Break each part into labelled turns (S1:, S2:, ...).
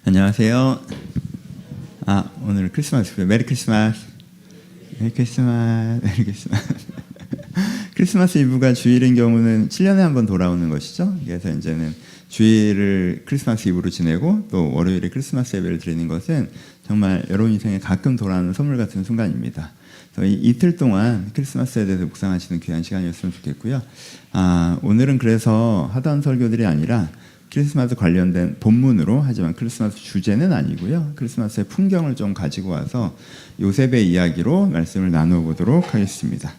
S1: 안녕하세요. 오늘 크리스마스, 메리 크리스마스. 메리 크리스마스, 메리 크리스마스. 크리스마스 이브가 주일인 경우는 7년에 한 번 돌아오는 것이죠. 그래서 이제는 주일을 크리스마스 이브로 지내고 또 월요일에 크리스마스 예배를 드리는 것은 정말 여러분 인생에 가끔 돌아오는 선물 같은 순간입니다. 그래서 이틀 동안 크리스마스에 대해서 묵상하시는 귀한 시간이었으면 좋겠고요. 오늘은 그래서 하던 설교들이 아니라 크리스마스 관련된 본문으로, 하지만 크리스마스 주제는 아니고요. 크리스마스의 풍경을 좀 가지고 와서 요셉의 이야기로 말씀을 나눠보도록 하겠습니다.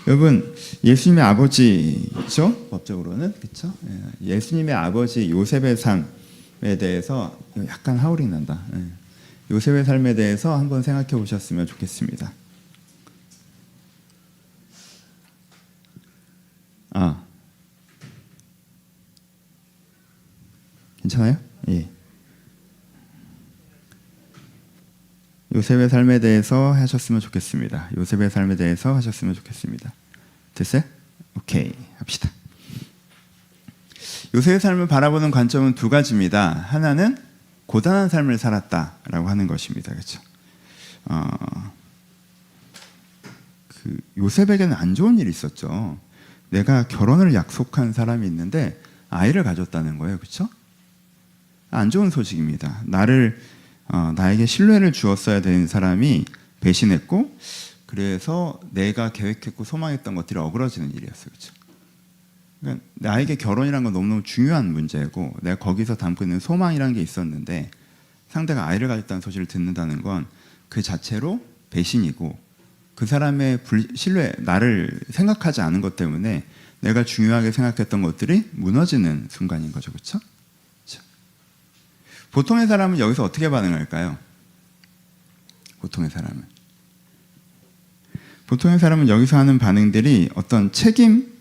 S1: 여러분, 예수님의 아버지죠? 법적으로는. 그렇죠? 예수님의 아버지 요셉의 삶에 대해서 약간 하울이 난다. 요셉의 삶에 대해서 한번 생각해 보셨으면 좋겠습니다. 괜찮아요? 예. 요셉의 삶에 대해서 하셨으면 좋겠습니다. 요셉의 삶에 대해서 하셨으면 좋겠습니다. 됐어요? 오케이, 합시다. 요셉의 삶을 바라보는 관점은 두 가지입니다. 하나는 고단한 삶을 살았다라고 하는 것입니다. 그렇죠? 요셉에게는 안 좋은 일이 있었죠. 내가 결혼을 약속한 사람이 있는데 아이를 가졌다는 거예요. 그렇죠? 안 좋은 소식입니다. 나에게 신뢰를 주었어야 되는 사람이 배신했고, 그래서 내가 계획했고 소망했던 것들이 어그러지는 일이었어요. 그렇죠? 그러니까 나에게 결혼이란 건 너무너무 중요한 문제고, 내가 거기서 담고 있는 소망이라는 게 있었는데 상대가 아이를 가졌다는 소식을 듣는다는 건 그 자체로 배신이고, 그 사람의 신뢰, 나를 생각하지 않은 것 때문에 내가 중요하게 생각했던 것들이 무너지는 순간인 거죠. 그렇죠? 보통의 사람은 여기서 어떻게 반응할까요? 보통의 사람은 여기서 하는 반응들이 어떤 책임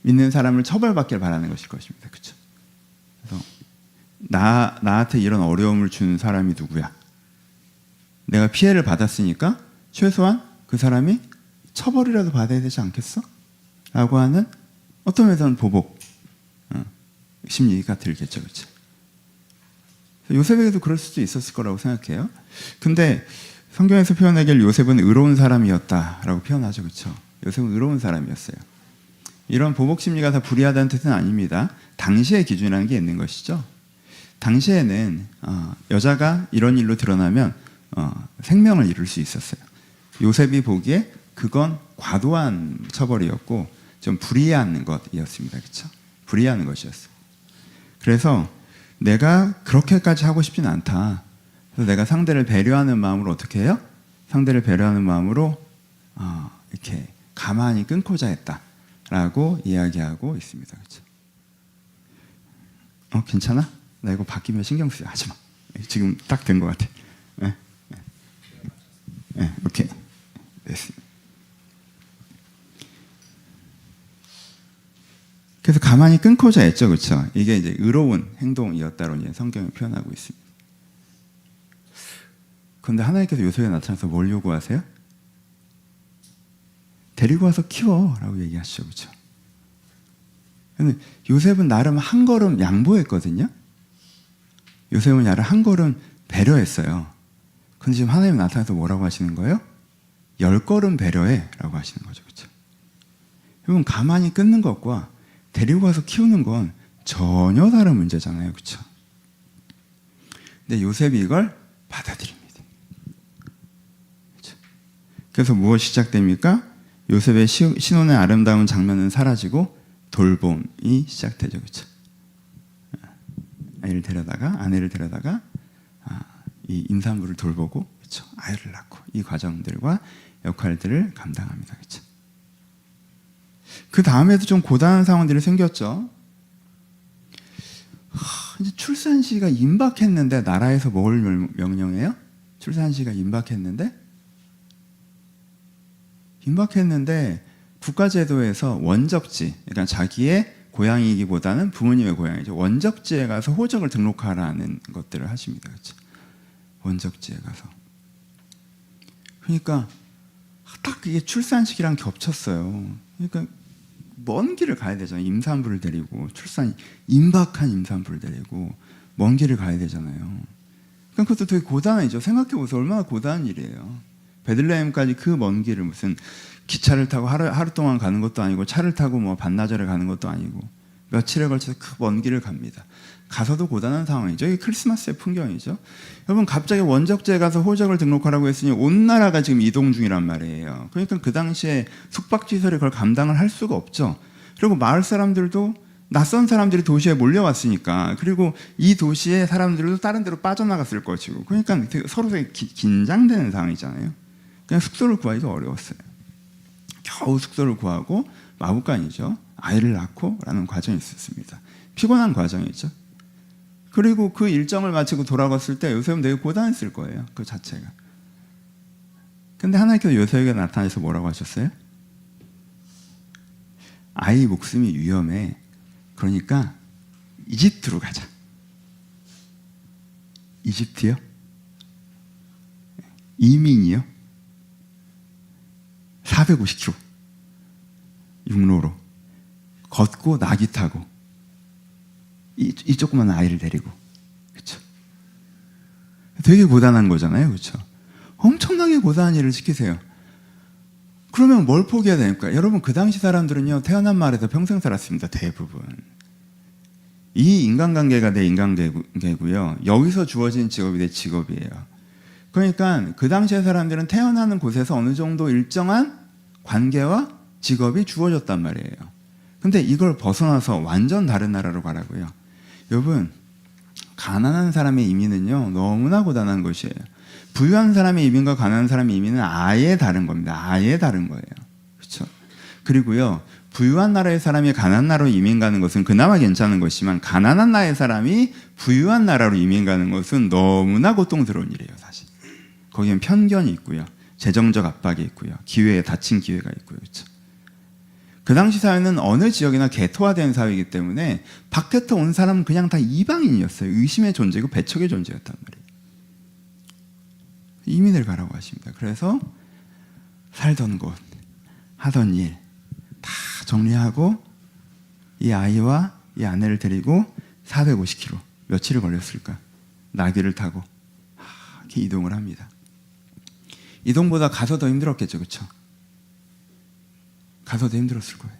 S1: 있는 사람을 처벌받길 바라는 것일 것입니다. 그렇죠? 그래서 나한테 이런 어려움을 준 사람이 누구야? 내가 피해를 받았으니까 최소한 그 사람이 처벌이라도 받아야 되지 않겠어? 라고 하는 어떤 면에서는 보복 심리가 들겠죠. 그렇죠? 요셉에게도 그럴 수도 있었을 거라고 생각해요. 근데 성경에서 표현하길 요셉은 의로운 사람이었다라고 표현하죠. 그렇죠? 요셉은 의로운 사람이었어요. 이런 보복 심리가 다 불의하다는 뜻은 아닙니다. 당시의 기준이라는 게 있는 것이죠. 당시에는 여자가 이런 일로 드러나면 생명을 잃을 수 있었어요. 요셉이 보기에 그건 과도한 처벌이었고 좀 불의한 것이었습니다. 그렇죠? 불의한 것이었어요. 그래서 내가 그렇게까지 하고 싶진 않다. 그래서 내가 상대를 배려하는 마음으로 어떻게 해요? 상대를 배려하는 마음으로 이렇게 가만히 끊고자 했다라고 이야기하고 있습니다. 그렇죠? 괜찮아? 나 이거 바뀌면 신경 쓰지 하지 마. 지금 딱 된 것 같아. 오케이. 됐습니다. 그래서 가만히 끊고자 했죠. 그렇죠? 이게 이제 의로운 행동이었다로 이제 성경이 표현하고 있습니다. 그런데 하나님께서 요셉에 나타나서 뭘 요구하세요? 데리고 와서 키워라고 얘기하시죠. 그렇죠? 근데 요셉은 나름 한 걸음 양보했거든요. 요셉은 나름 한 걸음 배려했어요. 근데 지금 하나님 나타나서 뭐라고 하시는 거예요? 10걸음 배려해라고 하시는 거죠. 그렇죠? 여러분, 가만히 끊는 것과 데리고 가서 키우는 건 전혀 다른 문제잖아요. 그렇죠? 근데 요셉이 이걸 받아들입니다. 그렇죠? 그래서 무엇이 시작됩니까? 요셉의 신혼의 아름다운 장면은 사라지고 돌봄이 시작되죠. 그렇죠? 아내를 데려다가 이 임산부를 돌보고, 그렇죠? 아이를 낳고, 이 과정들과 역할들을 감당합니다. 그렇죠? 그 다음에도 좀 고단한 상황들이 생겼죠. 이제 출산 시기가 임박했는데 나라에서 뭘 명령해요? 출산 시기가 임박했는데 국가제도에서 원적지, 그러니까 자기의 고향이기보다는 부모님의 고향이죠. 원적지에 가서 호적을 등록하라는 것들을 하십니다. 그렇죠? 원적지에 가서. 그러니까 딱 이게 출산 시기랑 겹쳤어요. 그러니까 먼 길을 가야 되잖아요. 임산부를 데리고 출산 임박한 임산부를 데리고 먼 길을 가야 되잖아요. 그러니까 그것도 되게 고단한 일이죠. 생각해 보세요. 얼마나 고단한 일이에요. 베들레헴까지 그 먼 길을 무슨 기차를 타고 하루 동안 가는 것도 아니고 차를 타고 뭐 반나절에 가는 것도 아니고 며칠에 걸쳐서 그 먼 길을 갑니다. 가서도 고단한 상황이죠. 이게 크리스마스의 풍경이죠. 여러분 갑자기 원적지에 가서 호적을 등록하라고 했으니 온 나라가 지금 이동 중이란 말이에요. 그러니까 그 당시에 숙박시설이 그걸 감당을 할 수가 없죠. 그리고 마을 사람들도 낯선 사람들이 도시에 몰려왔으니까 그리고 이 도시의 사람들도 다른 데로 빠져나갔을 것이고 그러니까 서로 되게 긴장되는 상황이잖아요. 그냥 숙소를 구하기가 어려웠어요. 겨우 숙소를 구하고 마구간이죠. 아이를 낳고 라는 과정이 있었습니다. 피곤한 과정이죠. 그리고 그 일정을 마치고 돌아갔을 때 요셉은 되게 고단했을 거예요. 그 자체가. 근데 하나님께서 요셉에게 나타나서 뭐라고 하셨어요? 아이 목숨이 위험해. 그러니까 이집트로 가자. 이집트요? 이민이요? 450km 육로로 걷고 나귀 타고 이 조그만 아이를 데리고, 그렇죠? 되게 고단한 거잖아요, 그렇죠? 엄청나게 고단한 일을 시키세요. 그러면 뭘 포기해야 됩니까? 여러분 그 당시 사람들은요 태어난 마을에서 평생 살았습니다. 대부분. 이 인간관계가 내 인간관계고요. 여기서 주어진 직업이 내 직업이에요. 그러니까 그 당시의 사람들은 태어나는 곳에서 어느 정도 일정한 관계와 직업이 주어졌단 말이에요. 근데 이걸 벗어나서 완전 다른 나라로 가라고요. 여러분 가난한 사람의 이민은요 너무나 고단한 것이에요. 부유한 사람의 이민과 가난한 사람의 이민은 아예 다른 겁니다. 아예 다른 거예요. 그렇죠? 그리고요 부유한 나라의 사람이 가난한 나라로 이민 가는 것은 그나마 괜찮은 것이지만 가난한 나라의 사람이 부유한 나라로 이민 가는 것은 너무나 고통스러운 일이에요. 사실 거기엔 편견이 있고요, 재정적 압박이 있고요, 기회에 닫힌 기회가 있고요. 그렇죠? 그 당시 사회는 어느 지역이나 개토화된 사회이기 때문에 밖에서 온 사람은 그냥 다 이방인이었어요. 의심의 존재고 배척의 존재였단 말이에요. 이민을 가라고 하십니다. 그래서 살던 곳, 하던 일 다 정리하고 이 아이와 이 아내를 데리고 450km, 며칠을 걸렸을까? 나귀를 타고 이렇게 이동을 합니다. 이동보다 가서 더 힘들었겠죠, 그렇죠? 가서도 힘들었을 거예요.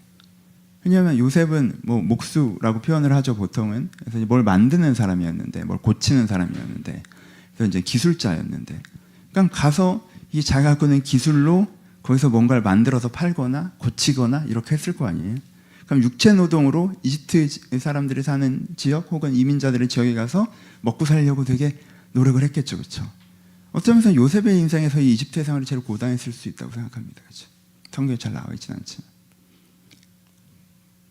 S1: 왜냐하면 요셉은 뭐 목수라고 표현을 하죠, 보통은. 그래서 뭘 만드는 사람이었는데, 뭘 고치는 사람이었는데, 그래서 이제 기술자였는데, 그러니까 가서 이 자기가 갖고 있는 기술로 거기서 뭔가를 만들어서 팔거나 고치거나 이렇게 했을 거 아니에요. 그럼 육체 노동으로 이집트 사람들이 사는 지역 혹은 이민자들의 지역에 가서 먹고 살려고 되게 노력을 했겠죠, 그렇죠? 어쩌면서 요셉의 인생에서 이 이집트의 생활이 제일 고단했을 수 있다고 생각합니다, 그렇죠? 성경에 잘 나와 있지는 않지만.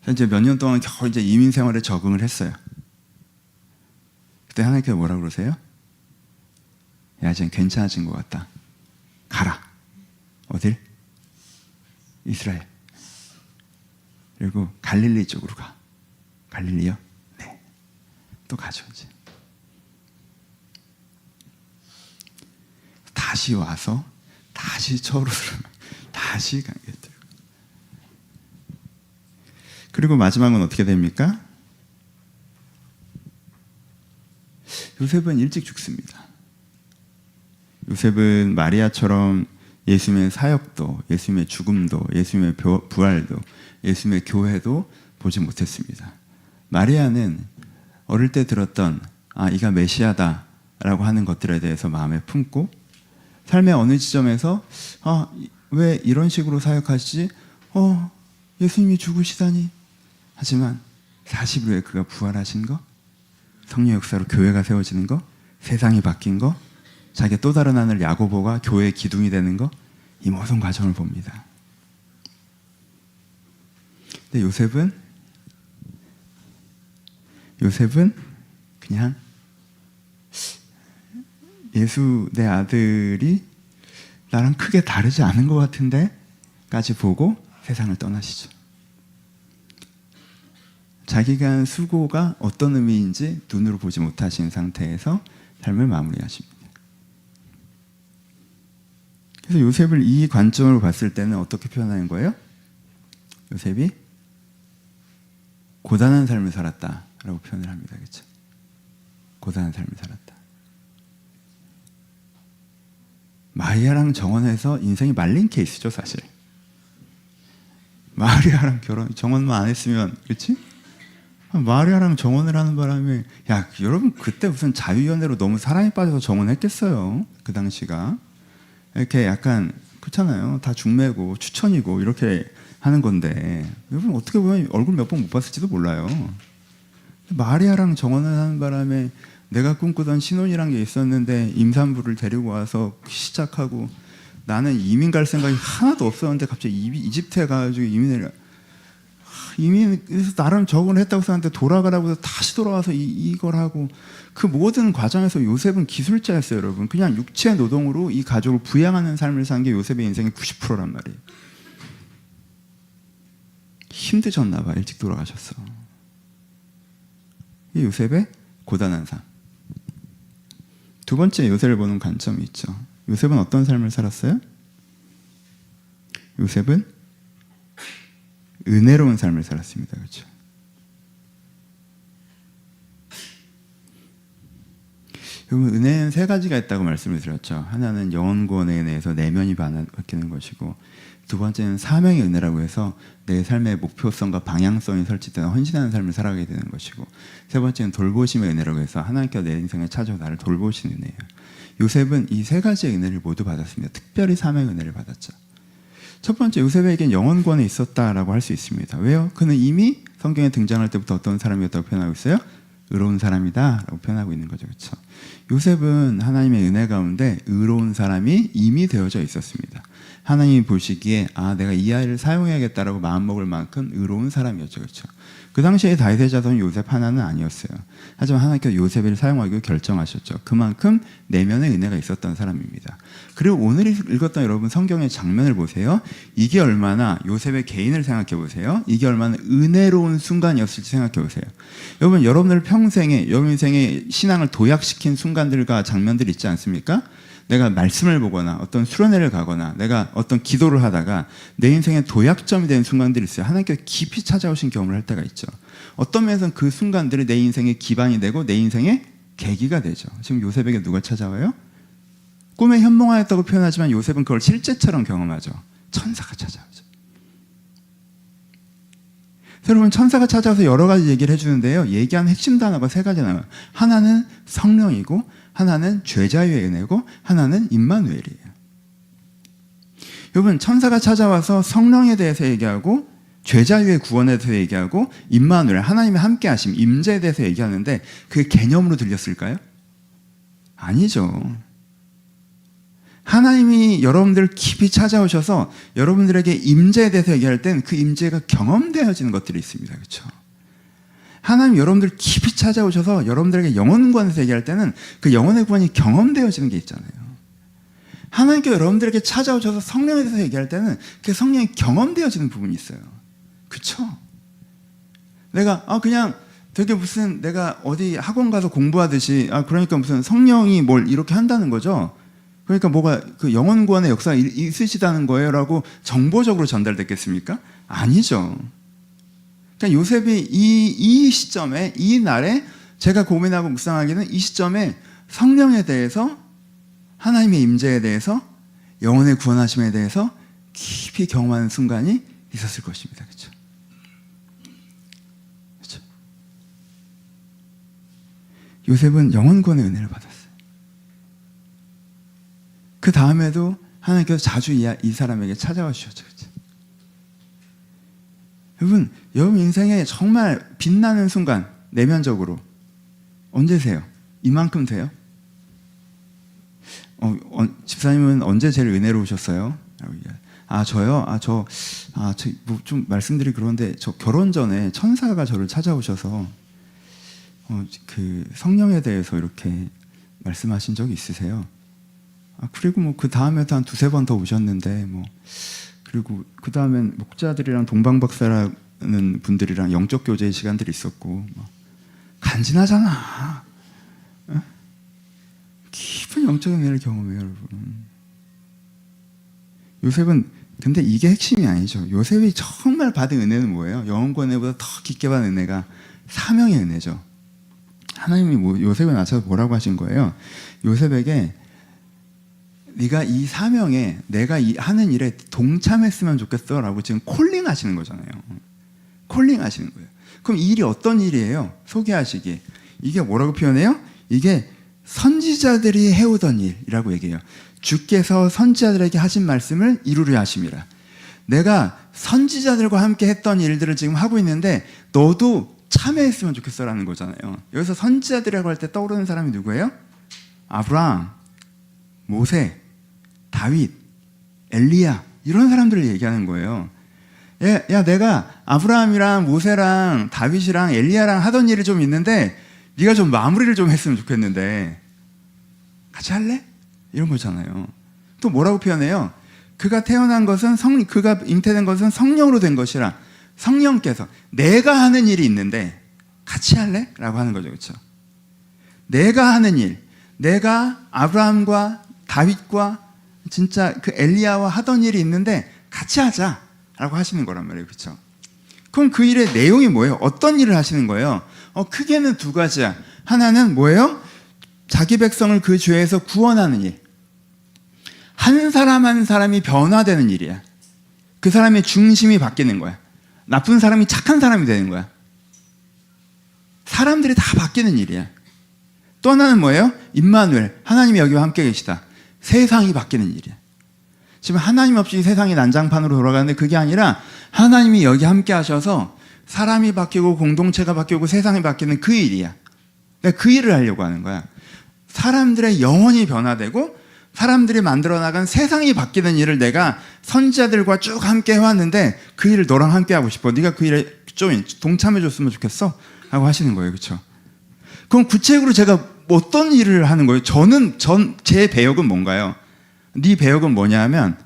S1: 이제 몇 년 동안 겨우 이제 이민 생활에 적응을 했어요. 그때 하나님께서 뭐라고 그러세요? 야, 이제 괜찮아진 것 같다. 가라. 어딜? 이스라엘. 그리고 갈릴리 쪽으로 가. 갈릴리요? 네. 또 가죠, 이제. 다시 와서 다시 처로스를 다시 가겠죠. 그리고 마지막은 어떻게 됩니까? 요셉은 일찍 죽습니다. 요셉은 마리아처럼 예수님의 사역도, 예수님의 죽음도, 예수님의 부활도, 예수님의 교회도 보지 못했습니다. 마리아는 어릴 때 들었던 이가 메시아다라고 하는 것들에 대해서 마음에 품고 삶의 어느 지점에서 왜 이런 식으로 사역하시지? 예수님이 죽으시다니. 하지만 40일 후에 그가 부활하신 거, 성령 역사로 교회가 세워지는 거, 세상이 바뀐 거, 자기의 또 다른 아들 야고보가 교회의 기둥이 되는 거, 이 모든 과정을 봅니다. 근데 요셉은 그냥 예수 내 아들이 나랑 크게 다르지 않은 것 같은데 까지 보고 세상을 떠나시죠. 자기가 한 수고가 어떤 의미인지 눈으로 보지 못하신 상태에서 삶을 마무리하십니다. 그래서 요셉을 이 관점으로 봤을 때는 어떻게 표현하는 거예요? 요셉이 고단한 삶을 살았다라고 표현을 합니다. 그렇죠? 고단한 삶을 살았다. 마리아랑 정원해서 인생이 말린 케이스죠, 사실. 마리아랑 정원만 안 했으면, 그렇지? 마리아랑 정원을 하는 바람에, 야, 여러분 그때 무슨 자유연애로 너무 사랑에 빠져서 정원했겠어요. 그 당시가 이렇게 약간 그렇잖아요. 다 중매고 추천이고 이렇게 하는 건데, 여러분 어떻게 보면 얼굴 몇 번 못 봤을지도 몰라요. 마리아랑 정원을 하는 바람에 내가 꿈꾸던 신혼이란 게 있었는데 임산부를 데리고 와서 시작하고, 나는 이민 갈 생각이 하나도 없었는데 갑자기 이집트에 가가지고 이민에서 나름 적응을 했다고 생각하는데 돌아가라고 해서 다시 돌아와서 이걸 하고, 그 모든 과정에서 요셉은 기술자였어요. 여러분, 그냥 육체 노동으로 이 가족을 부양하는 삶을 산 게 요셉의 인생의 90%란 말이에요. 힘드셨나 봐. 일찍 돌아가셨어. 이 요셉의 고단한 삶. 두 번째, 요셉을 보는 관점이 있죠. 요셉은 어떤 삶을 살았어요? 요셉은 은혜로운 삶을 살았습니다. 그렇죠? 여러분, 은혜는 세 가지가 있다고 말씀을 드렸죠. 하나는 영원구원의 은혜에서 내면이 바뀌는 것이고, 두 번째는 사명의 은혜라고 해서 내 삶의 목표성과 방향성이 설치되는 헌신하는 삶을 살아가게 되는 것이고, 세 번째는 돌보심의 은혜라고 해서 하나님께서 내 인생에 찾아와 나를 돌보시는 은혜예요. 요셉은 이 세 가지의 은혜를 모두 받았습니다. 특별히 사명의 은혜를 받았죠. 첫 번째, 요셉에겐 영원권이 있었다라고 할 수 있습니다. 왜요? 그는 이미 성경에 등장할 때부터 어떤 사람이었다고 표현하고 있어요? 의로운 사람이다 라고 표현하고 있는 거죠. 그렇죠? 요셉은 하나님의 은혜 가운데 의로운 사람이 이미 되어져 있었습니다. 하나님이 보시기에 내가 이 아이를 사용해야겠다라고 마음먹을 만큼 의로운 사람이었죠. 그렇죠? 그 당시에 다윗의 자손 요셉 하나는 아니었어요. 하지만 하나님께서 요셉을 사용하기로 결정하셨죠. 그만큼 내면의 은혜가 있었던 사람입니다. 그리고 오늘 읽었던 여러분 성경의 장면을 보세요. 이게 얼마나 요셉의 개인을 생각해 보세요. 이게 얼마나 은혜로운 순간이었을지 생각해 보세요. 여러분, 여러분들 평생에 여러분 인생의 신앙을 도약시킨 순간들과 장면들이 있지 않습니까? 내가 말씀을 보거나 어떤 수련회를 가거나 내가 어떤 기도를 하다가 내 인생의 도약점이 되는 순간들이 있어요. 하나님께서 깊이 찾아오신 경험을 할 때가 있죠. 어떤 면에서는 그 순간들이 내 인생의 기반이 되고 내 인생의 계기가 되죠. 지금 요셉에게 누가 찾아와요? 꿈에 현몽하였다고 표현하지만 요셉은 그걸 실제처럼 경험하죠. 천사가 찾아오죠. 여러분, 천사가 찾아와서 여러 가지 얘기를 해주는데요. 얘기한 핵심 단어가 세 가지 나와요. 하나는 성령이고, 하나는 죄자유의 은혜고, 하나는 임마누엘이에요. 여러분, 천사가 찾아와서 성령에 대해서 얘기하고, 죄자유의 구원에 대해서 얘기하고, 임마누엘, 하나님의 함께하심, 임재에 대해서 얘기하는데 그게 개념으로 들렸을까요? 아니죠. 하나님이 여러분들 깊이 찾아오셔서 여러분들에게 임재에 대해서 얘기할 땐 그 임재가 경험되어지는 것들이 있습니다. 그렇죠? 하나님 여러분들 깊이 찾아오셔서 여러분들에게 영혼 구원에서 얘기할 때는 그 영혼의 구원이 경험되어지는 게 있잖아요. 하나님께 여러분들에게 찾아오셔서 성령에 대해서 얘기할 때는 그 성령이 경험되어지는 부분이 있어요. 그렇죠? 내가 그냥 되게 무슨 내가 어디 학원 가서 공부하듯이 그러니까 무슨 성령이 뭘 이렇게 한다는 거죠. 그러니까 뭐가 그 영혼 구원의 역사가 있으시다는 거예요라고 정보적으로 전달됐겠습니까? 아니죠. 그러니까 요셉이 이 시점에, 이 날에 제가 고민하고 묵상하기는 이 시점에 성령에 대해서, 하나님의 임재에 대해서, 영혼의 구원하심에 대해서 깊이 경험하는 순간이 있었을 것입니다. 그렇죠? 그렇죠? 요셉은 영혼 구원의 은혜를 받았어요. 그 다음에도 하나님께서 자주 이 사람에게 찾아와 주셨죠. 그렇죠? 여러분 인생에 정말 빛나는 순간, 내면적으로 언제세요? 이만큼 돼요? 집사님은 언제 제일 은혜로우셨어요? 저요? 좀 말씀드리기 그런데 저 결혼 전에 천사가 저를 찾아오셔서 그 성령에 대해서 이렇게 말씀하신 적이 있으세요? 그리고 그 다음에도 한 두세 번 더 오셨는데 그리고 그 다음엔 목자들이랑 동방박사라는 분들이랑 영적 교제의 시간들이 있었고 간지나잖아. 깊은 영적 은혜를 경험해요, 여러분. 요셉은 근데 이게 핵심이 아니죠. 요셉이 정말 받은 은혜는 뭐예요? 영원과 은혜보다 더 깊게 받은 은혜가 사명의 은혜죠. 하나님이 요셉에 맞춰서 뭐라고 하신 거예요? 요셉에게 네가 이 사명에 내가 하는 일에 동참했으면 좋겠어 라고 지금 콜링 하시는 거잖아요. 콜링 하시는 거예요. 그럼 이 일이 어떤 일이에요? 소개하시기. 이게 뭐라고 표현해요? 이게 선지자들이 해오던 일이라고 얘기해요. 주께서 선지자들에게 하신 말씀을 이루려 하심이라. 내가 선지자들과 함께 했던 일들을 지금 하고 있는데 너도 참여했으면 좋겠어라는 거잖아요. 여기서 선지자들이라고 할 때 떠오르는 사람이 누구예요? 아브라함, 모세, 다윗, 엘리야 이런 사람들을 얘기하는 거예요. 야, 내가 아브라함이랑 모세랑 다윗이랑 엘리야랑 하던 일이 좀 있는데 네가 좀 마무리를 좀 했으면 좋겠는데 같이 할래? 이런 거잖아요. 또 뭐라고 표현해요? 그가 태어난 것은 그가 잉태된 것은 성령으로 된 것이라. 성령께서 내가 하는 일이 있는데 같이 할래? 라고 하는 거죠. 그렇죠? 내가 하는 일, 내가 아브라함과 다윗과 진짜 그 엘리야와 하던 일이 있는데 같이 하자 라고 하시는 거란 말이에요. 그렇죠? 그럼 그 일의 내용이 뭐예요? 어떤 일을 하시는 거예요? 크게는 두 가지야. 하나는 뭐예요? 자기 백성을 그 죄에서 구원하는 일. 한 사람 한 사람이 변화되는 일이야. 그 사람의 중심이 바뀌는 거야. 나쁜 사람이 착한 사람이 되는 거야. 사람들이 다 바뀌는 일이야. 또 하나는 뭐예요? 임마누엘, 하나님이 여기와 함께 계시다. 세상이 바뀌는 일이야. 지금 하나님 없이 세상이 난장판으로 돌아가는데 그게 아니라 하나님이 여기 함께 하셔서 사람이 바뀌고 공동체가 바뀌고 세상이 바뀌는 그 일이야. 내가 그 일을 하려고 하는 거야. 사람들의 영혼이 변화되고 사람들이 만들어 나간 세상이 바뀌는 일을 내가 선지자들과 쭉 함께 해왔는데 그 일을 너랑 함께 하고 싶어. 네가 그 일에 좀 동참해 줬으면 좋겠어 라고 하시는 거예요. 그렇죠? 그럼 구체적으로 제가 어떤 일을 하는 거예요? 제 배역은 뭔가요? 네 배역은 뭐냐 하면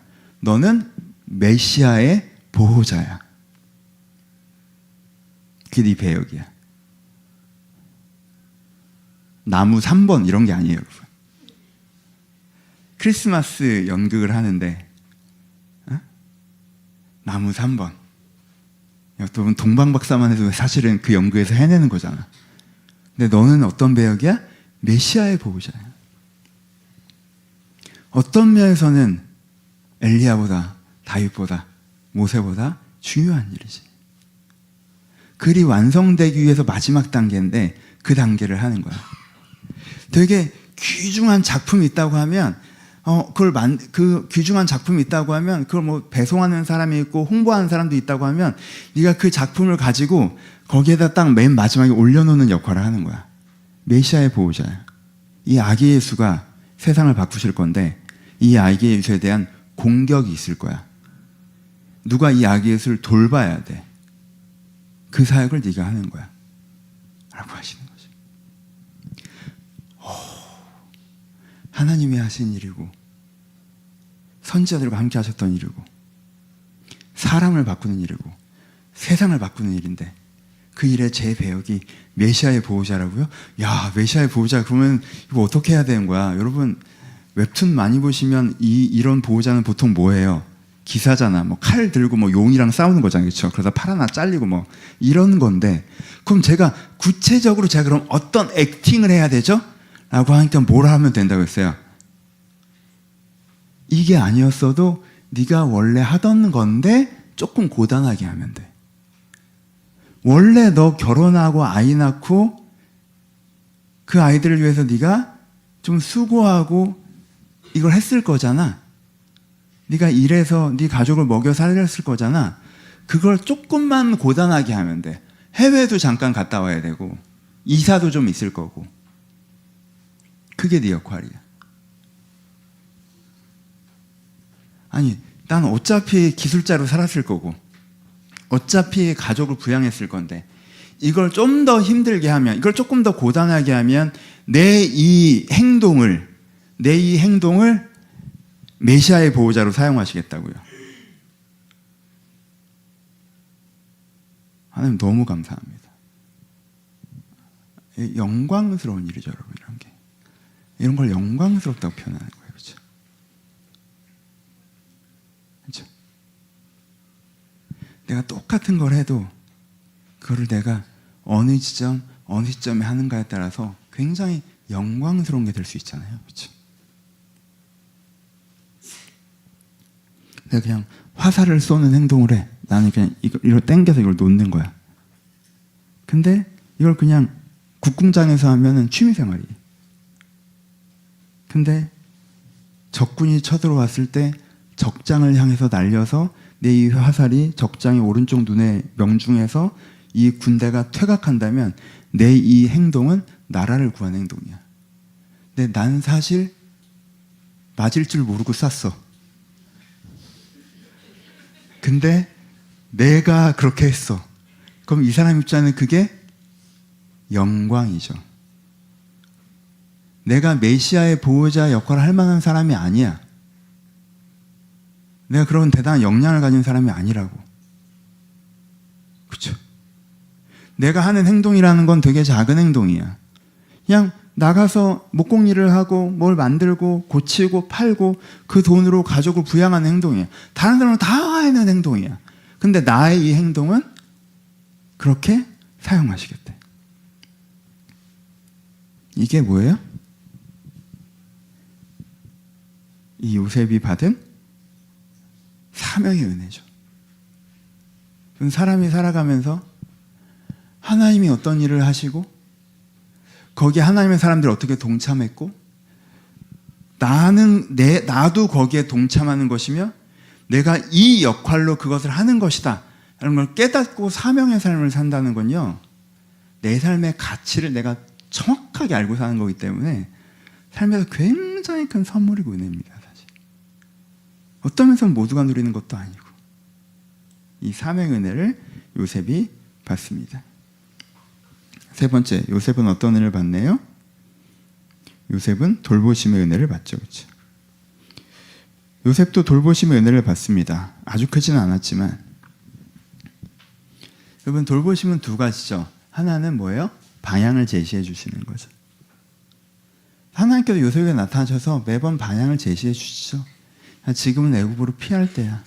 S1: 너는 메시아의 보호자야. 그게 네 배역이야. 나무 3번 이런 게 아니에요, 여러분. 크리스마스 연극을 하는데 나무 3번. 여러분 동방박사만 해도 사실은 그 연극에서 해내는 거잖아. 근데 너는 어떤 배역이야? 메시아의 보호자야. 어떤 면에서는 엘리야보다 다윗보다 모세보다 중요한 일이지. 글이 완성되기 위해서 마지막 단계인데 그 단계를 하는 거야. 되게 귀중한 작품이 있다고 하면 그 귀중한 작품이 있다고 하면 그걸 뭐 배송하는 사람이 있고 홍보하는 사람도 있다고 하면 네가 그 작품을 가지고 거기에다 딱 맨 마지막에 올려놓는 역할을 하는 거야. 메시아의 보호자야. 이 아기 예수가 세상을 바꾸실 건데 이 아기 예수에 대한 공격이 있을 거야. 누가 이 아기 예수를 돌봐야 돼. 그 사역을 네가 하는 거야 라고 하시는 거지. 하나님이 하신 일이고 선지자들과 함께 하셨던 일이고 사람을 바꾸는 일이고 세상을 바꾸는 일인데 그 일에 제 배역이 메시아의 보호자라고요? 야, 메시아의 보호자 그러면 이거 어떻게 해야 되는 거야? 여러분 웹툰 많이 보시면 이런 보호자는 보통 뭐예요? 기사잖아. 뭐 칼 들고 뭐 용이랑 싸우는 거잖아요. 그렇죠? 그러다 팔 하나 잘리고 뭐 이런 건데 그럼 제가 구체적으로 제가 그럼 어떤 액팅을 해야 되죠? 라고 하니까 뭘 하면 된다고 했어요? 이게 아니었어도 네가 원래 하던 건데 조금 고단하게 하면 돼. 원래 너 결혼하고 아이 낳고 그 아이들을 위해서 네가 좀 수고하고 이걸 했을 거잖아. 네가 일해서 네 가족을 먹여 살렸을 거잖아. 그걸 조금만 고단하게 하면 돼. 해외도 잠깐 갔다 와야 되고 이사도 좀 있을 거고 그게 네 역할이야. 아니 난 어차피 기술자로 살았을 거고 어차피 가족을 부양했을 건데 이걸 좀 더 힘들게 하면 이걸 조금 더 고단하게 하면 내 이 행동을 메시아의 보호자로 사용하시겠다고요. 하나님 너무 감사합니다. 영광스러운 일이죠, 여러분. 이런 게 이런 걸 영광스럽다고 표현하는 거예요, 그렇죠? 그렇죠? 내가 똑같은 걸 해도 그거를 내가 어느 지점, 어느 시점에 하는가에 따라서 굉장히 영광스러운 게 될 수 있잖아요. 그렇죠? 내가 그냥 화살을 쏘는 행동을 해. 나는 그냥 이걸 당겨서 이걸 놓는 거야. 근데 이걸 그냥 국궁장에서 하면은 취미생활이에요. 근데 적군이 쳐들어왔을 때 적장을 향해서 날려서 내 이 화살이 적장의 오른쪽 눈에 명중해서 이 군대가 퇴각한다면 내 이 행동은 나라를 구하는 행동이야. 근데 난 사실 맞을 줄 모르고 쐈어. 근데 내가 그렇게 했어. 그럼 이 사람 입장에는 그게 영광이죠. 내가 메시아의 보호자 역할을 할 만한 사람이 아니야. 내가 그런 대단한 역량을 가진 사람이 아니라고. 그렇죠? 내가 하는 행동이라는 건 되게 작은 행동이야. 그냥 나가서 목공일을 하고 뭘 만들고 고치고 팔고 그 돈으로 가족을 부양하는 행동이야. 다른 사람은 다 하는 행동이야. 근데 나의 이 행동은 그렇게 사용하시겠대. 이게 뭐예요? 이 요셉이 받은 사명의 은혜죠. 사람이 살아가면서 하나님이 어떤 일을 하시고 거기에 하나님의 사람들이 어떻게 동참했고 나도 거기에 동참하는 것이며 내가 이 역할로 그것을 하는 것이다 라는 걸 깨닫고 사명의 삶을 산다는 건요, 내 삶의 가치를 내가 정확하게 알고 사는 거기 때문에 삶에서 굉장히 큰 선물이고 은혜입니다. 사실 어떤 면에서는 모두가 누리는 것도 아니고 이 사명의 은혜를 요셉이 받습니다. 세 번째, 요셉은 어떤 은혜를 받네요? 요셉은 돌보심의 은혜를 받죠. 그렇죠? 요셉도 돌보심의 은혜를 받습니다. 아주 크지는 않았지만. 여러분, 돌보심은 두 가지죠. 하나는 뭐예요? 방향을 제시해 주시는 거죠. 하나님께서 요셉에게 나타나셔서 매번 방향을 제시해 주시죠. 지금은 애굽으로 피할 때야.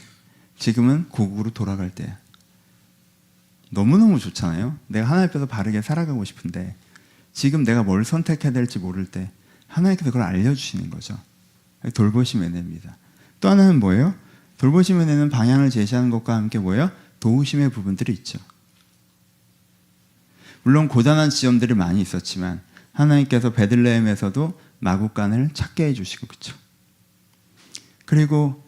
S1: 지금은 고국으로 돌아갈 때야. 너무너무 좋잖아요. 내가 하나님 앞에서 바르게 살아가고 싶은데 지금 내가 뭘 선택해야 될지 모를 때 하나님께서 그걸 알려주시는 거죠. 돌보심 은혜입니다. 또 하나는 뭐예요? 돌보심 은혜는 방향을 제시하는 것과 함께 뭐예요? 도우심의 부분들이 있죠. 물론 고단한 지점들이 많이 있었지만 하나님께서 베들레헴에서도 마구간을 찾게 해주시고, 그렇죠? 그리고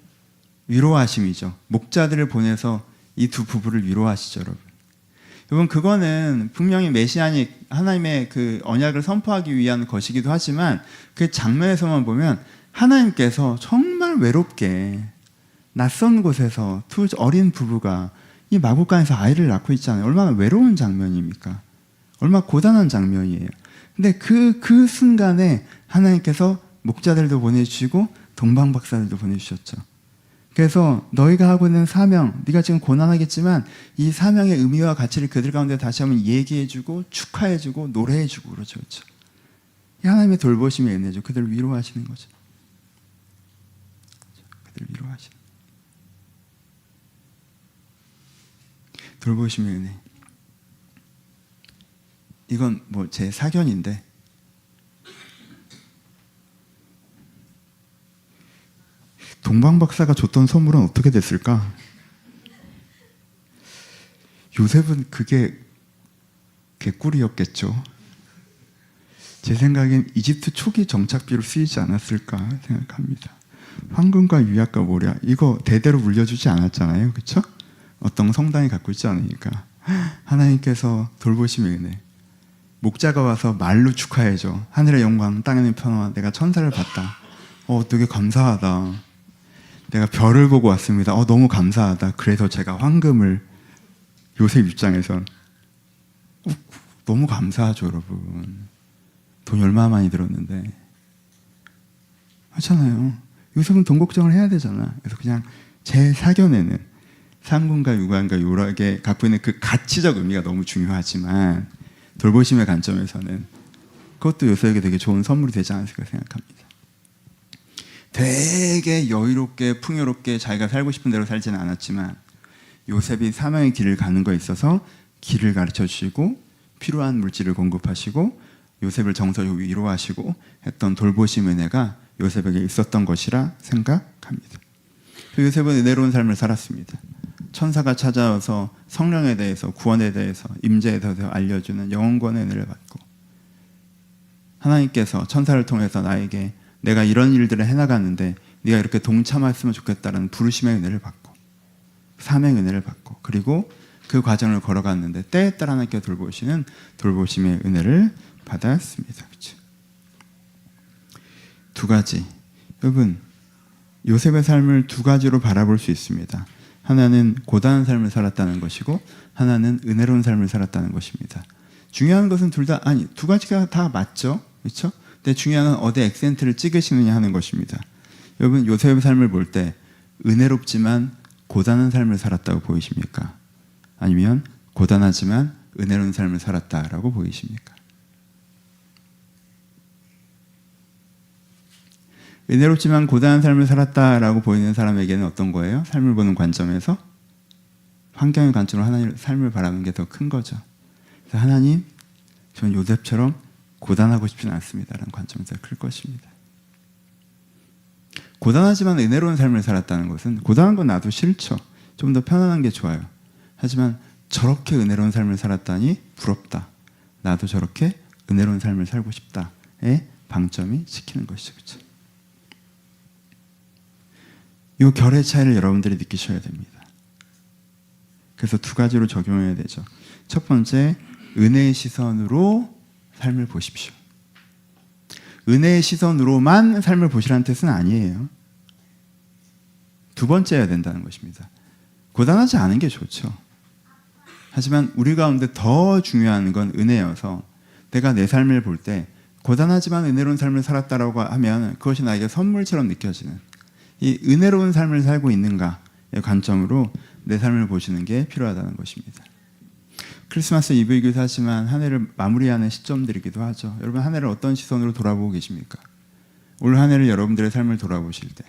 S1: 위로하심이죠. 목자들을 보내서 이 두 부부를 위로하시죠, 여러분. 여러분, 그거는 분명히 메시아닉 하나님의 그 언약을 선포하기 위한 것이기도 하지만 그 장면에서만 보면 하나님께서 정말 외롭게 낯선 곳에서 두 어린 부부가 이 마구간에서 아이를 낳고 있잖아요. 얼마나 외로운 장면입니까? 얼마나 고단한 장면이에요. 근데 그 순간에 하나님께서 목자들도 보내주시고 동방박사들도 보내주셨죠. 그래서 너희가 하고 있는 사명, 네가 지금 고난하겠지만 이 사명의 의미와 가치를 그들 가운데 다시 한번 얘기해주고 축하해주고 노래해주고 그렇죠. 그렇죠? 이 하나님의 돌보심의 은혜죠. 그들을 위로하시는 거죠. 그들을 위로하시는 돌보심의 은혜. 이건 뭐 제 사견인데 동방박사가 줬던 선물은 어떻게 됐을까? 요셉은 그게 개꿀이었겠죠. 제 생각엔 이집트 초기 정착비로 쓰이지 않았을까 생각합니다. 황금과 유약과 모략 이거 대대로 물려주지 않았잖아요. 그렇죠? 어떤 성당이 갖고 있지 않으니까. 하나님께서 돌보심의 은혜. 목자가 와서 말로 축하해줘. 하늘의 영광 땅에는 평화. 내가 천사를 봤다. 되게 감사하다. 내가 별을 보고 왔습니다. 너무 감사하다. 그래서 제가 황금을, 요셉 입장에선 너무 감사하죠, 여러분. 돈이 얼마나 많이 들었는데. 하잖아요. 요셉은 돈 걱정을 해야 되잖아. 그래서 그냥 제 사견에는 상군과 유관과 요락에 갖고 있는 그 가치적 의미가 너무 중요하지만 돌보심의 관점에서는 그것도 요셉에게 되게 좋은 선물이 되지 않았을까 생각합니다. 되게 여유롭게 풍요롭게 자기가 살고 싶은 대로 살지는 않았지만 요셉이 사명의 길을 가는 거에 있어서 길을 가르쳐 주시고 필요한 물질을 공급하시고 요셉을 정서적으로 위로하시고 했던 돌보심 은혜가 요셉에게 있었던 것이라 생각합니다. 요셉은 은혜로운 삶을 살았습니다. 천사가 찾아와서 성령에 대해서, 구원에 대해서, 임재에 대해서 알려주는 영원권의 은혜를 받고, 하나님께서 천사를 통해서 나에게 내가 이런 일들을 해나가는데 네가 이렇게 동참했으면 좋겠다는 부르심의 은혜를 받고, 사명의 은혜를 받고, 그리고 그 과정을 걸어갔는데 때에 따라 하나님께 돌보시는 돌보심의 은혜를 받았습니다. 그렇죠? 두 가지. 여러분, 요셉의 삶을 두 가지로 바라볼 수 있습니다. 하나는 고단한 삶을 살았다는 것이고 하나는 은혜로운 삶을 살았다는 것입니다. 중요한 것은 두 가지가 다 맞죠. 그렇죠? 근데 중요한 건 어디 액센트를 찍으시느냐 하는 것입니다. 여러분, 요셉의 삶을 볼 때 은혜롭지만 고단한 삶을 살았다고 보이십니까? 아니면 고단하지만 은혜로운 삶을 살았다라고 보이십니까? 은혜롭지만 고단한 삶을 살았다라고 보이는 사람에게는 어떤 거예요? 삶을 보는 관점에서 환경의 관점으로 하나님의 삶을 바라는 게 더 큰 거죠. 그래서 하나님, 저는 요셉처럼 고단하고 싶지는 않습니다라는 관점에서 클 것입니다. 고단하지만 은혜로운 삶을 살았다는 것은, 고단한 건 나도 싫죠. 좀 더 편안한 게 좋아요. 하지만 저렇게 은혜로운 삶을 살았다니 부럽다. 나도 저렇게 은혜로운 삶을 살고 싶다의 방점이 찍히는 것이죠. 그렇죠? 이 결의 차이를 여러분들이 느끼셔야 됩니다. 그래서 두 가지로 적용해야 되죠. 첫 번째, 은혜의 시선으로 삶을 보십시오. 은혜의 시선으로만 삶을 보시라는 뜻은 아니에요. 두 번째여야 된다는 것입니다. 고단하지 않은 게 좋죠. 하지만 우리 가운데 더 중요한 건 은혜여서 내가 내 삶을 볼 때 고단하지만 은혜로운 삶을 살았다라고 하면 그것이 나에게 선물처럼 느껴지는 이 은혜로운 삶을 살고 있는가의 관점으로 내 삶을 보시는 게 필요하다는 것입니다. 크리스마스 이브이기도 하지만 한 해를 마무리하는 시점들이기도 하죠. 여러분, 한 해를 어떤 시선으로 돌아보고 계십니까? 올 한 해를 여러분들의 삶을 돌아보실 때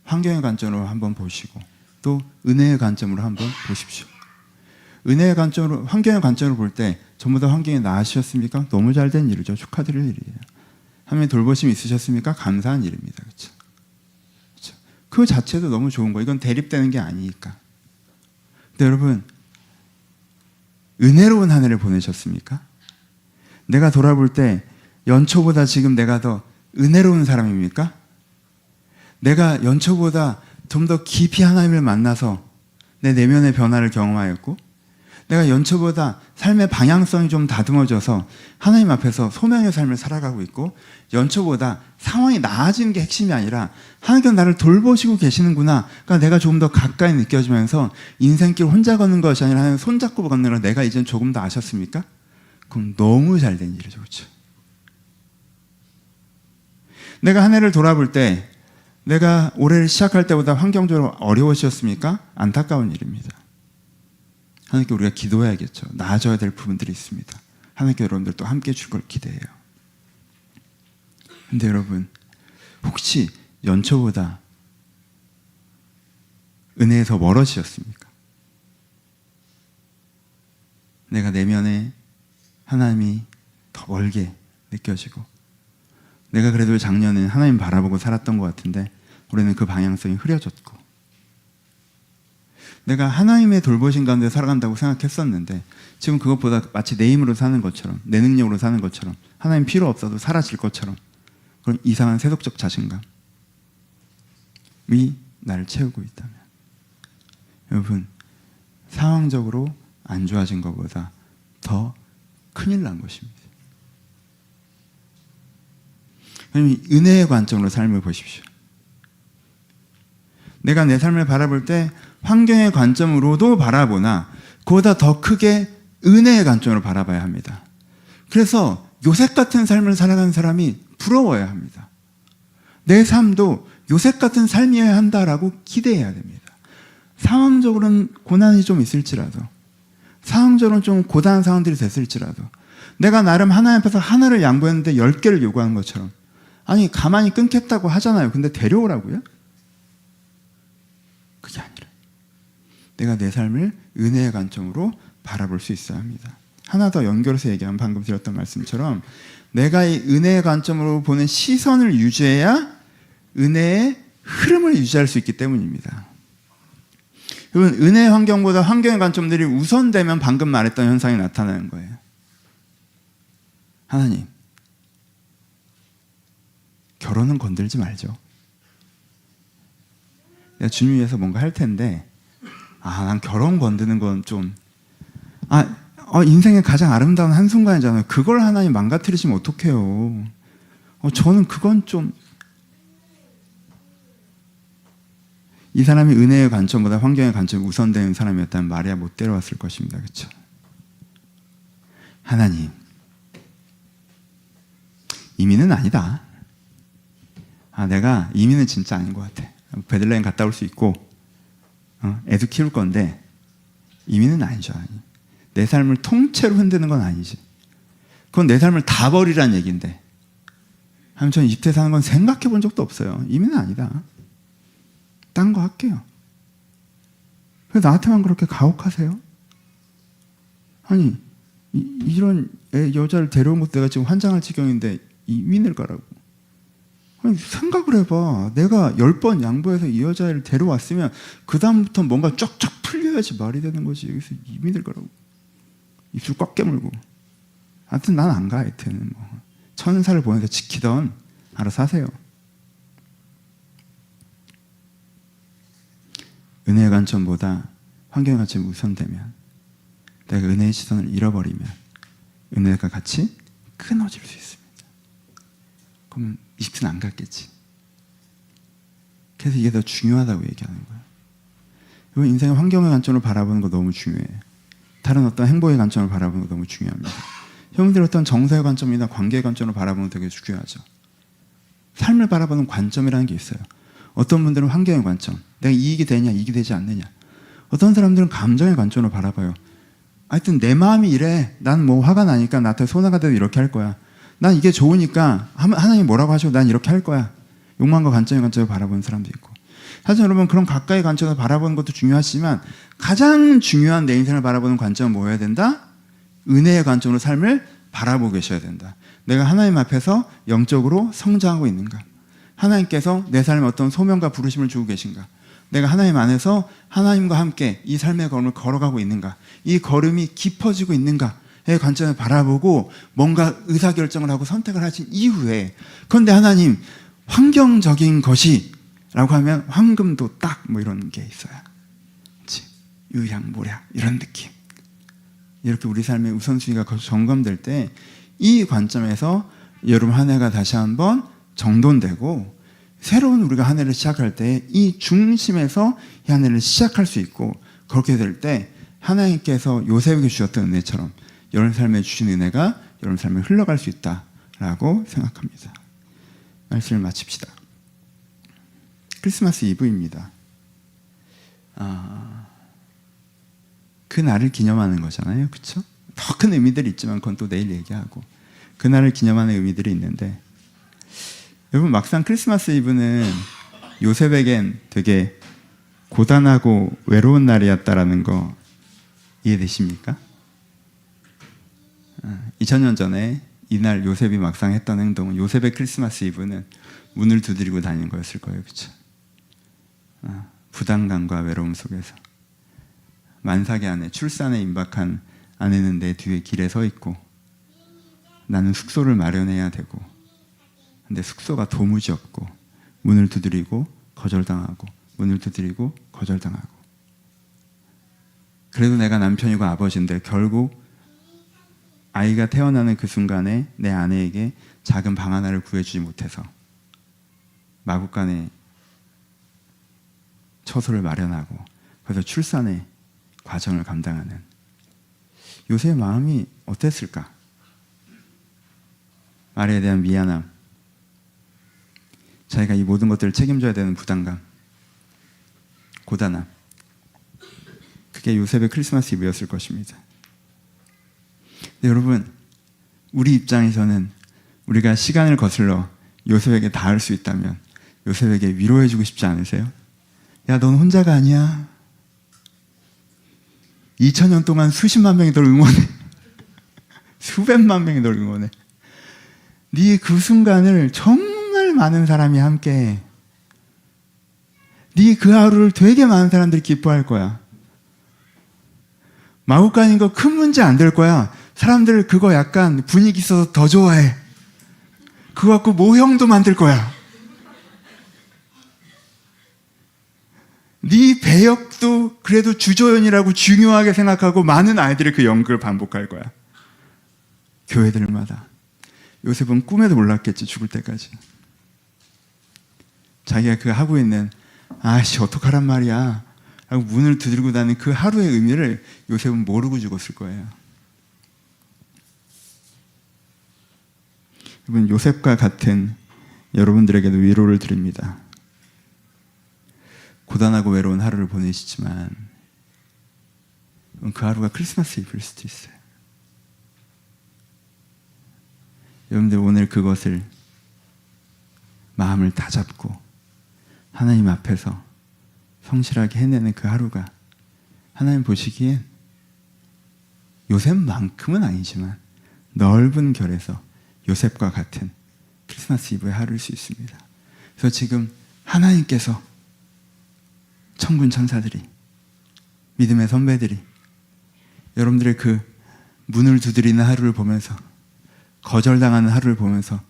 S1: 환경의 관점으로 한번 보시고 또 은혜의 관점으로 한번 보십시오. 은혜의 관점으로, 환경의 관점으로 볼 때 전부 다 환경이 나으셨습니까? 너무 잘된 일이죠. 축하드릴 일이에요. 하나님의 돌보심이 있으셨습니까? 감사한 일입니다. 그렇죠? 그 자체도 너무 좋은 거예요. 이건 대립되는 게 아니니까. 근데 여러분, 은혜로운 한 해를 보내셨습니까? 내가 돌아볼 때 연초보다 지금 내가 더 은혜로운 사람입니까? 내가 연초보다 좀 더 깊이 하나님을 만나서 내 내면의 변화를 경험하였고, 내가 연초보다 삶의 방향성이 좀 다듬어져서 하나님 앞에서 소명의 삶을 살아가고 있고, 연초보다 상황이 나아지는 게 핵심이 아니라 하나님께서 나를 돌보시고 계시는구나, 그러니까 내가 조금 더 가까이 느껴지면서 인생길 혼자 걷는 것이 아니라 하나님 손잡고 걷는 걸 내가 이젠 조금 더 아셨습니까? 그럼 너무 잘된 일이죠. 그렇죠? 내가 한 해를 돌아볼 때 내가 올해를 시작할 때보다 환경적으로 어려우셨습니까? 안타까운 일입니다. 하나님께 우리가 기도해야겠죠. 나아져야 될 부분들이 있습니다. 하나님께 여러분들 또 함께 줄 걸 기대해요. 근데 여러분, 혹시 연초보다 은혜에서 멀어지셨습니까? 내가 내면에 하나님이 더 멀게 느껴지고, 내가 그래도 작년에 하나님 바라보고 살았던 것 같은데 올해는 그 방향성이 흐려졌고, 내가 하나님의 돌보신 가운데 살아간다고 생각했었는데 지금 그것보다 마치 내 힘으로 사는 것처럼, 내 능력으로 사는 것처럼, 하나님 필요 없어도 사라질 것처럼 그런 이상한 세속적 자신감이 나를 채우고 있다면, 여러분, 상황적으로 안 좋아진 것보다 더 큰일 난 것입니다. 그러면 은혜의 관점으로 삶을 보십시오. 내가 내 삶을 바라볼 때 환경의 관점으로도 바라보나 그보다 더 크게 은혜의 관점으로 바라봐야 합니다. 그래서 요셉 같은 삶을 살아가는 사람이 부러워야 합니다. 내 삶도 요셉 같은 삶이어야 한다라고 기대해야 됩니다. 상황적으로는 고난이 좀 있을지라도, 상황적으로는 좀 고단한 상황들이 됐을지라도, 내가 나름 하나님 앞에서 하나를 양보했는데 10개를 요구하는 것처럼, 아니 가만히 끊겠다고 하잖아요. 근데 데려오라고요? 그게 아니라 내가 내 삶을 은혜의 관점으로 바라볼 수 있어야 합니다. 하나 더 연결해서 얘기하면 방금 드렸던 말씀처럼 내가 이 은혜의 관점으로 보는 시선을 유지해야 은혜의 흐름을 유지할 수 있기 때문입니다. 여러분, 은혜의 환경보다 환경의 관점들이 우선되면 방금 말했던 현상이 나타나는 거예요. 하나님, 결혼은 건들지 말죠. 내가 주님 위해서 뭔가 할 텐데 난 결혼 건드는 건 좀 인생의 가장 아름다운 한순간이잖아요. 그걸 하나님 망가뜨리시면 어떡해요. 저는 그건 좀 이 사람이 은혜의 관점보다 환경의 관점이 우선되는 사람이었다면 마리아 못 데려왔을 것입니다. 그렇죠? 하나님, 이민은 아니다. 내가 이민은 진짜 아닌 것 같아. 베들레헴 갔다 올 수 있고 애도 키울 건데 이민은 아니죠. 내 삶을 통째로 흔드는 건 아니지. 그건 내 삶을 다 버리란 얘기인데 하면 저는 이집트에 사는 건 생각해 본 적도 없어요. 이민은 아니다. 딴 거 할게요. 왜 나한테만 그렇게 가혹하세요? 아니 이런 여자를 데려온 것도 내가 지금 환장할 지경인데 이민을 가라고. 아니, 생각을 해봐. 내가 10번 양보해서 이 여자를 데려왔으면 그 다음부터 뭔가 쫙쫙 풀려야지 말이 되는 거지. 여기서 이민을 가라고. 입술 꽉 깨물고. 하여튼 난 안 가. 하여튼 천사를 보내서 지키던 알아서 하세요. 은혜의 관점보다 환경의 관점이 우선되면 내가 은혜의 시선을 잃어버리면 은혜가 같이 끊어질 수 있습니다. 그러면 이집트는 안 갔겠지. 그래서 이게 더 중요하다고 얘기하는 거예요. 여러분, 인생의 환경의 관점으로 바라보는 거 너무 중요해요. 다른 어떤 행복의 관점을 바라보는 거 너무 중요합니다. 여러분들 어떤 정서의 관점이나 관계의 관점으로 바라보는 거 되게 중요하죠. 삶을 바라보는 관점이라는 게 있어요. 어떤 분들은 환경의 관점, 내가 이익이 되냐 이익이 되지 않느냐. 어떤 사람들은 감정의 관점으로 바라봐요. 하여튼 내 마음이 이래. 난 뭐 화가 나니까 나한테 손해가 돼도 이렇게 할 거야. 난 이게 좋으니까 하나님 뭐라고 하셔도 난 이렇게 할 거야. 욕망과 관점의 관점을 바라보는 사람도 있고. 사실 여러분, 그런 가까이 관점을 바라보는 것도 중요하지만 가장 중요한 내 인생을 바라보는 관점은 뭐여야 된다? 은혜의 관점으로 삶을 바라보고 계셔야 된다. 내가 하나님 앞에서 영적으로 성장하고 있는가? 하나님께서 내 삶에 어떤 소명과 부르심을 주고 계신가? 내가 하나님 안에서 하나님과 함께 이 삶의 걸음을 걸어가고 있는가? 이 걸음이 깊어지고 있는가의 관점을 바라보고 뭔가 의사결정을 하고 선택을 하신 이후에, 그런데 하나님 환경적인 것이 라고 하면 황금도 딱 뭐 이런 게 있어야, 그렇지? 유향모략 이런 느낌. 이렇게 우리 삶의 우선순위가 점검될 때 이 관점에서 여러분 한 해가 다시 한번 정돈되고 새로운 우리가 한 해를 시작할 때 이 중심에서 이 한 해를 시작할 수 있고, 그렇게 될 때 하나님께서 요셉에게 주셨던 은혜처럼 여러분 삶에 주신 은혜가 여러분 삶에 흘러갈 수 있다라고 생각합니다. 말씀을 마칩시다. 크리스마스 이브입니다. 그 날을 기념하는 거잖아요. 그렇죠? 더 큰 의미들이 있지만 그건 또 내일 얘기하고, 그날을 기념하는 의미들이 있는데, 여러분 막상 크리스마스 이브는 요셉에겐 되게 고단하고 외로운 날이었다라는 거 이해되십니까? 2000년 전에 이날 요셉이 막상 했던 행동은, 요셉의 크리스마스 이브는 문을 두드리고 다니는 거였을 거예요. 그렇죠? 부담감과 외로움 속에서 만삭의 아내, 출산에 임박한 아내는 내 뒤에 길에 서 있고 나는 숙소를 마련해야 되고, 근데 숙소가 도무지 없고 문을 두드리고 거절당하고 문을 두드리고 거절당하고, 그래도 내가 남편이고 아버지인데 결국 아이가 태어나는 그 순간에 내 아내에게 작은 방 하나를 구해주지 못해서 마구간에 처소를 마련하고 그래서 출산의 과정을 감당하는 요셉의 마음이 어땠을까? 아내에 대한 미안함, 자기가 이 모든 것들을 책임져야 되는 부담감, 고단함, 그게 요셉의 크리스마스 이브였을 것입니다. 근데 여러분, 우리 입장에서는 우리가 시간을 거슬러 요셉에게 닿을 수 있다면 요셉에게 위로해주고 싶지 않으세요? 야, 넌 혼자가 아니야. 2000년 동안 수십만 명이 널 응원해. 수백만 명이 널 응원해. 네 그 순간을 정말 많은 사람이 함께해. 네 그 하루를 되게 많은 사람들이 기뻐할 거야. 마구간인 거 큰 문제 안 될 거야. 사람들 그거 약간 분위기 있어서 더 좋아해. 그거 갖고 모형도 만들 거야. 네 배역도 그래도 주조연이라고 중요하게 생각하고 많은 아이들이 그 연극을 반복할 거야. 교회들마다. 요셉은 꿈에도 몰랐겠지, 죽을 때까지. 자기가 그 하고 있는 아씨 어떡하란 말이야 하고 문을 두드리고 다니는 그 하루의 의미를 요셉은 모르고 죽었을 거예요. 여러분, 요셉과 같은 여러분들에게도 위로를 드립니다. 고단하고 외로운 하루를 보내시지만 그 하루가 크리스마스 이브일 수도 있어요. 여러분들 오늘 그것을 마음을 다잡고 하나님 앞에서 성실하게 해내는 그 하루가 하나님 보시기엔 요셉만큼은 아니지만 넓은 결에서 요셉과 같은 크리스마스 이브의 하루일 수 있습니다. 그래서 지금 하나님께서 천군 천사들이 믿음의 선배들이 여러분들의 그 문을 두드리는 하루를 보면서 거절당하는 하루를 보면서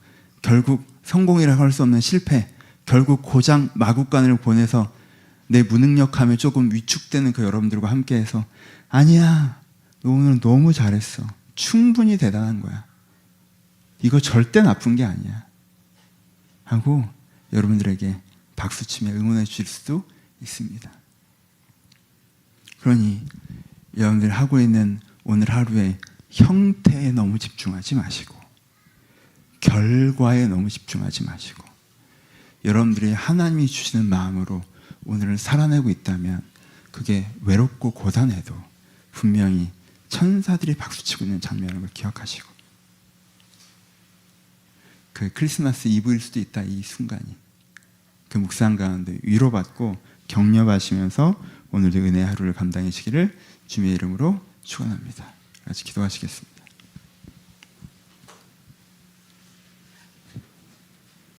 S1: 결국 성공이라고 할 수 없는 실패, 결국 고장 마구간을 보내서 내 무능력함에 조금 위축되는 그 여러분들과 함께해서 아니야, 너 오늘 너무 잘했어. 충분히 대단한 거야. 이거 절대 나쁜 게 아니야. 하고 여러분들에게 박수치며 응원해 주실 수도 있습니다. 그러니 여러분들 하고 있는 오늘 하루의 형태에 너무 집중하지 마시고 결과에 너무 집중하지 마시고 여러분들이 하나님이 주시는 마음으로 오늘을 살아내고 있다면 그게 외롭고 고단해도 분명히 천사들이 박수치고 있는 장면을 기억하시고 그 크리스마스 이브일 수도 있다. 이 순간이 그 묵상 가운데 위로받고 격려하시면서 오늘도 은혜의 하루를 감당하시기를 주님의 이름으로 축원합니다. 같이 기도하시겠습니다.